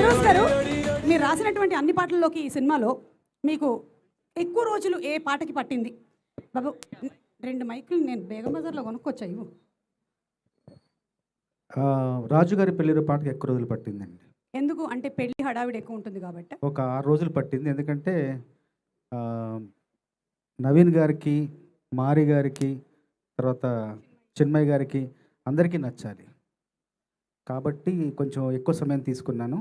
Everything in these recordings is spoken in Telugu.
చంద్రబోస్ గారు, మీరు రాసినటువంటి అన్ని పాటల్లోకి ఈ సినిమాలో మీకు ఎక్కువ రోజులు ఏ పాటకి పట్టింది? బాబు 2 మైకులు నేను బేగం బజార్లో కొనుక్కొచ్చా ఇవ్వు. రాజుగారి పెళ్లిలో పాటకి ఎక్కువ రోజులు పట్టిందండి. ఎందుకు అంటే పెళ్లి హడావిడి ఎక్కువ ఉంటుంది కాబట్టి? ఒక 6 రోజులు పట్టింది. ఎందుకంటే నవీన్ గారికి, మారి గారికి, తర్వాత చిన్మయ్య గారికి అందరికీ నచ్చాలి కాబట్టి కొంచెం ఎక్కువ సమయం తీసుకున్నాను.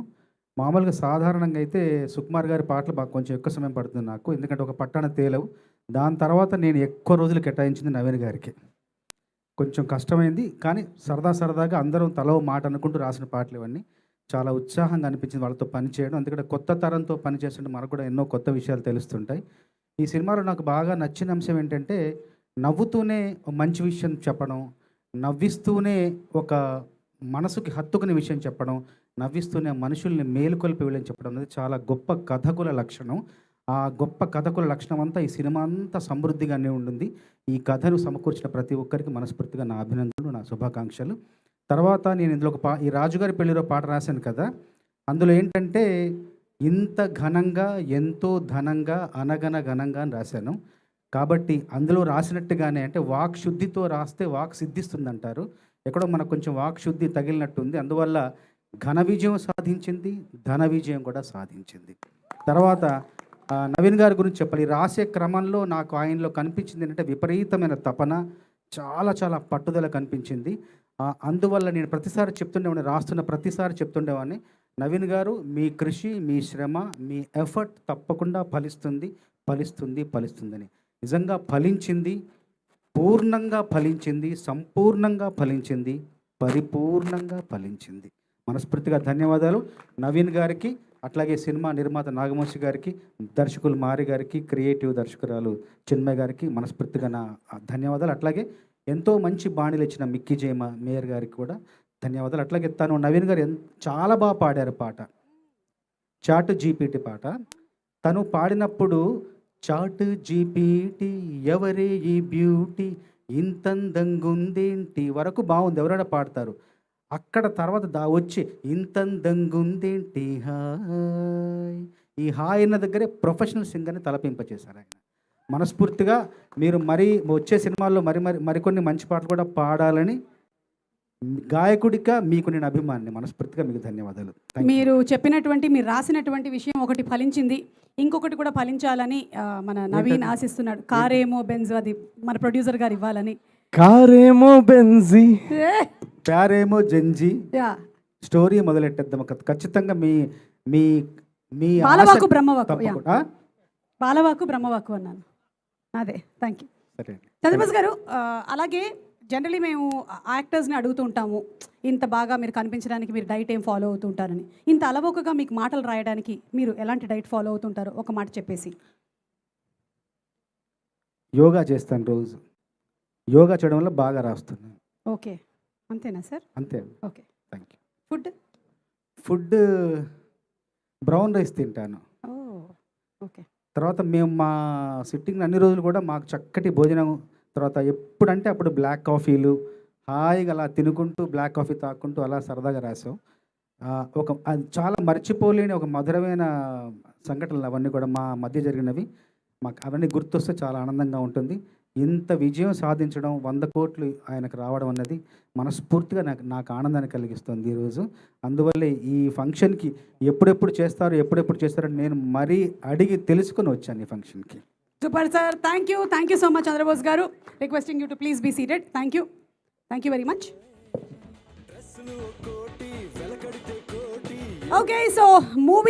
మామూలుగా సాధారణంగా అయితే సుకుమార్ గారి పాటలు బాగా కొంచెం ఎక్కువ సమయం పడుతుంది నాకు, ఎందుకంటే ఒక పట్టాన తేలవు. దాని తర్వాత నేను ఎక్కువ రోజులు కేటాయించింది నవీన్ గారికి. కొంచెం కష్టమైంది, కానీ సరదాగా అందరం తలో మాట అనుకుంటూ రాసిన పాటలు ఇవన్నీ. చాలా ఉత్సాహంగా అనిపించింది వాళ్ళతో పనిచేయడం. ఎందుకంటే కొత్త తరంతో పనిచేస్తుంటే మనకు కూడా ఎన్నో కొత్త విషయాలు తెలుస్తుంటాయి. ఈ సినిమాలో నాకు బాగా నచ్చిన అంశం ఏంటంటే నవ్వుతూనే మంచి విషయం చెప్పడం, నవ్విస్తూనే ఒక మనసుకి హత్తుకునే విషయం చెప్పడం, నవ్విస్తూనే మనుషుల్ని మేలుకొల్పి వెళ్ళని చెప్పడం అనేది చాలా గొప్ప కథకుల లక్షణం. ఆ గొప్ప కథకుల లక్షణం అంతా ఈ సినిమా అంతా సమృద్ధిగానే ఉంటుంది. ఈ కథను సమకూర్చిన ప్రతి ఒక్కరికి మనస్ఫూర్తిగా నా అభినందనలు, నా శుభాకాంక్షలు. తర్వాత నేను ఇందులో ఈ రాజుగారి పెళ్లిలో పాట రాశాను కదా, అందులో ఏంటంటే ఇంత ఘనంగా, ఎంతో ఘనంగా, అనగన ఘనంగా అని రాశాను. కాబట్టి అందులో రాసినట్టుగానే అంటే వాక్ శుద్ధితో రాస్తే వాక్ సిద్ధిస్తుంది అంటారు. ఎక్కడో మనకు కొంచెం వాక్ శుద్ధి తగిలినట్టుంది. అందువల్ల ఘన విజయం సాధించింది, ధన విజయం కూడా సాధించింది. తర్వాత నవీన్ గారి గురించి చెప్పాలి. రాసే క్రమంలో నాకు ఆయనలో కనిపించింది ఏంటంటే విపరీతమైన తపన, చాలా పట్టుదల కనిపించింది. అందువల్ల నేను ప్రతిసారి చెప్తుండేవాడిని, రాస్తున్న ప్రతిసారి చెప్తుండేవాడిని, నవీన్ గారు మీ కృషి, మీ శ్రమ, మీ ఎఫర్ట్ తప్పకుండా ఫలిస్తుందని. నిజంగా ఫలించింది, పూర్ణంగా ఫలించింది, సంపూర్ణంగా ఫలించింది, పరిపూర్ణంగా ఫలించింది. మనస్ఫూర్తిగా ధన్యవాదాలు నవీన్ గారికి, అట్లాగే సినిమా నిర్మాత నాగవంశి గారికి, దర్శకులు మారి గారికి, క్రియేటివ్ దర్శకురాలు చిన్మయ్య గారికి మనస్ఫూర్తిగా నా ధన్యవాదాలు. అట్లాగే ఎంతో మంచి బాణీలు ఇచ్చిన మిక్కీ జయమ మేయర్ గారికి కూడా ధన్యవాదాలు. అట్లాగే తను నవీన్ గారు చాలా బాగా పాడారు పాట, చాట్ జీపీటీ పాట. తను పాడినప్పుడు చాట్ జీపీటీ ఎవరే ఈ బ్యూటీ ఇంతందంగుందేంటి వరకు బాగుంది, ఎవరైనా పాడతారు. అక్కడ తర్వాత వచ్చి ఇంతందంగుందేంటి హాయ్, ఈ హాయ్ అన్న దగ్గరే ప్రొఫెషనల్ సింగర్ని తలపింపచేశారు ఆయన. మనస్ఫూర్తిగా మీరు వచ్చే సినిమాల్లో మరికొన్ని మంచి పాటలు కూడా పాడాలని గాయకుడిగా మీకు నేను అభిమాని. మనస్ఫూర్తిగా మీకు ధన్యవాదాలు. మీరు చెప్పినటువంటి, మీరు రాసినటువంటి విషయం ఒకటి ఫలించింది, ఇంకొకటి కూడా ఫలించాలని మన నవీన్ ఆశిస్తున్నాడు. కారేమో బెంజ్, అది మన ప్రొడ్యూసర్ గారు ఇవ్వాలని. కారేమో బెంజీ, ప్యారేమో జంజీ స్టోరీ మొదలెట్టేద్దాం ఖచ్చితంగా. మీ బాలవాకు బ్రహ్మవాకు అన్నాను. అదే, థ్యాంక్ యూ చంద్రబోస్ గారు. అలాగే జనరలీ మేము యాక్టర్స్ని అడుగుతూ ఉంటాము, ఇంత బాగా మీరు కనిపించడానికి మీరు డైట్ ఏం ఫాలో అవుతూ ఉంటారని. ఇంత అలవోకగా మీకు మాటలు రాయడానికి మీరు ఎలాంటి డైట్ ఫాలో అవుతుంటారో ఒక మాట చెప్పేసి. యోగా చేస్తాను, రోజు యోగా చేయడం వల్ల బాగా రాస్తున్నాను. ఓకే, అంతేనా సార్? అంతే. Okay, thank you. Food brown rice తింటాను. ఓకే. తర్వాత మేము మా సిట్టింగ్ అన్ని రోజులు కూడా మాకు చక్కటి భోజనం, తర్వాత ఎప్పుడంటే అప్పుడు బ్లాక్ కాఫీలు హాయిగా అలా తినుకుంటూ బ్లాక్ కాఫీ తాక్కుంటూ అలా సరదాగా రాసాం. అది చాలా మర్చిపోలేని ఒక మధురమైన సంఘటనలు అవన్నీ కూడా మా మధ్య జరిగినవి. మాకు అవన్నీ గుర్తొస్తే చాలా ఆనందంగా ఉంటుంది. ఇంత విజయం సాధించడం, 100 కోట్లు ఆయనకు రావడం అన్నది మనస్ఫూర్తిగా నాకు ఆనందాన్ని కలిగిస్తుంది ఈరోజు. అందువల్లే ఈ ఫంక్షన్కి ఎప్పుడెప్పుడు చేస్తారని నేను మరీ అడిగి తెలుసుకొని వచ్చాను ఈ ఫంక్షన్కి. Super sir, thank you so much Chandrabose garu. Requesting you to please be seated. Thank you very much. Okay, so movie